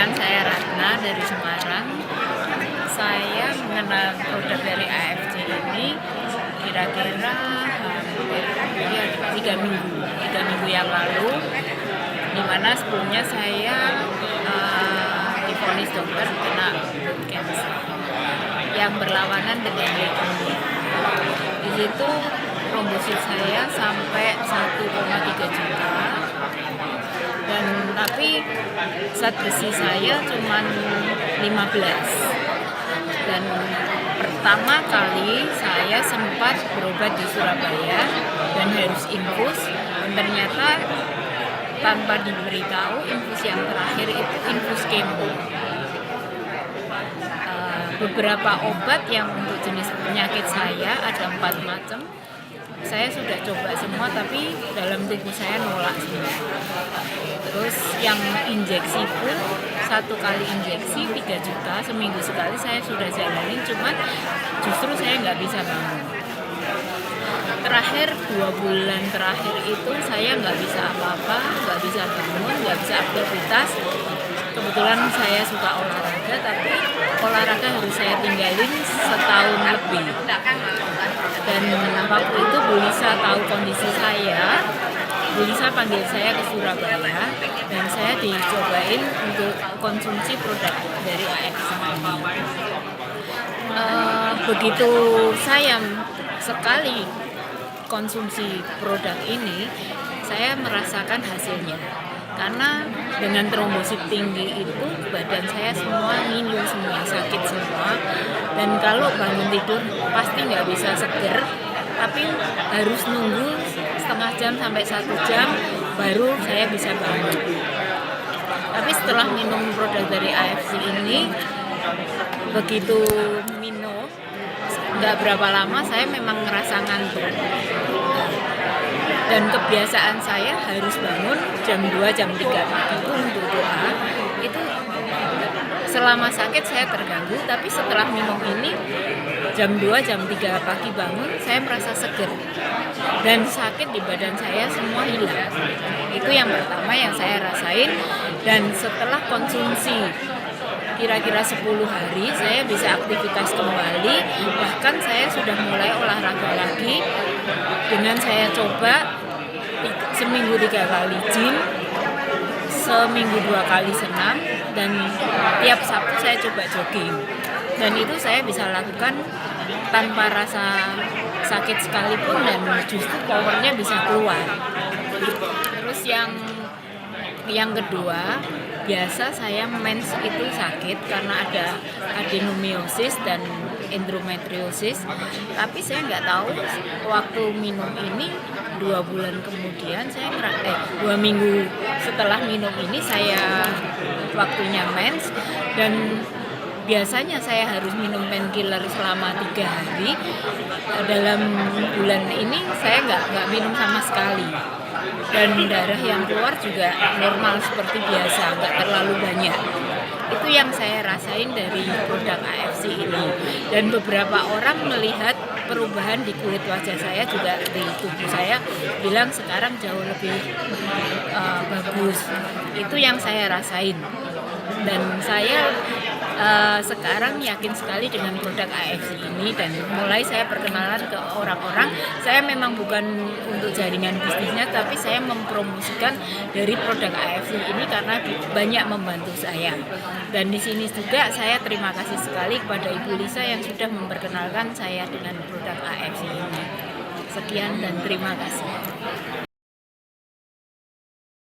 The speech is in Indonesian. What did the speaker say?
Perkenalkan, saya Ratna dari Semarang. Saya mengenal produk dari AFC ini kira-kira hampir 3 minggu yang lalu, di mana sebelumnya saya divonis dokter kena blood cancer yang berlawanan dengan leukemia. Di situ trombosit saya sampai 1,3 juta, dan tapi zat besi saya cuma 15. Dan pertama kali saya sempat berobat di Surabaya dan harus infus, dan ternyata tanpa diberitahu infus yang terakhir itu infus kemo. Beberapa obat yang untuk jenis penyakit saya ada 4 macam. Saya sudah coba semua, tapi dalam tubuh saya nolak semua. Terus yang injeksi pun 1 kali injeksi 3 juta seminggu sekali saya sudah jalanin, cuman justru saya nggak bisa bangun. Terakhir 2 bulan terakhir itu saya nggak bisa apa-apa, nggak bisa bangun, nggak bisa aktivitas. Kebetulan saya suka olahraga, tapi olahraga harus saya tinggalin setahun lebih. Dan waktu itu Bu Lisa tahu kondisi saya, Bu Lisa panggil saya ke Surabaya, dan saya dicobain untuk konsumsi produk dari AFC. Begitu saya sekali konsumsi produk ini, saya merasakan hasilnya. Karena dengan trombosit tinggi itu badan saya semua ngilu semua, sakit semua, dan kalau bangun tidur pasti nggak bisa seger, tapi harus nunggu setengah jam sampai 1 jam baru saya bisa bangun. Tapi setelah minum produk dari AFC ini, begitu minum nggak berapa lama saya memang ngerasa ngantuk. Dan kebiasaan saya harus bangun jam 2, jam 3 pagi itu untuk doa. Itu selama sakit saya terganggu, tapi setelah minum ini jam 2, jam 3 pagi bangun, saya merasa seger. Dan sakit di badan saya semua hilang. Itu yang pertama yang saya rasain, dan setelah konsumsi kira-kira 10 hari saya bisa aktivitas kembali, bahkan saya sudah mulai olahraga lagi dengan saya coba seminggu 3 kali gym, seminggu 2 kali senam, dan tiap Sabtu saya coba jogging. Dan itu saya bisa lakukan tanpa rasa sakit sekalipun, dan justru powernya bisa keluar. Terus yang kedua, biasa saya mens itu sakit karena ada adenomyosis dan endometriosis, tapi saya nggak tahu waktu minum ini 2 bulan kemudian 2 minggu setelah minum ini saya waktunya mens, dan biasanya saya harus minum painkiller selama 3 hari. Dalam bulan ini saya nggak minum sama sekali, dan darah yang keluar juga normal seperti biasa, nggak terlalu banyak. Itu yang saya rasain dari produk AFC ini, dan beberapa orang melihat perubahan di kulit wajah saya juga di tubuh saya, bilang sekarang jauh lebih bagus. Itu yang saya rasain, dan saya sekarang yakin sekali dengan produk AFC ini, dan mulai saya perkenalan ke orang-orang. Saya memang bukan untuk jaringan bisnisnya, tapi saya mempromosikan dari produk AFC ini karena banyak membantu saya. Dan di sini juga saya terima kasih sekali kepada Ibu Lisa yang sudah memperkenalkan saya dengan produk AFC ini. Sekian dan terima kasih.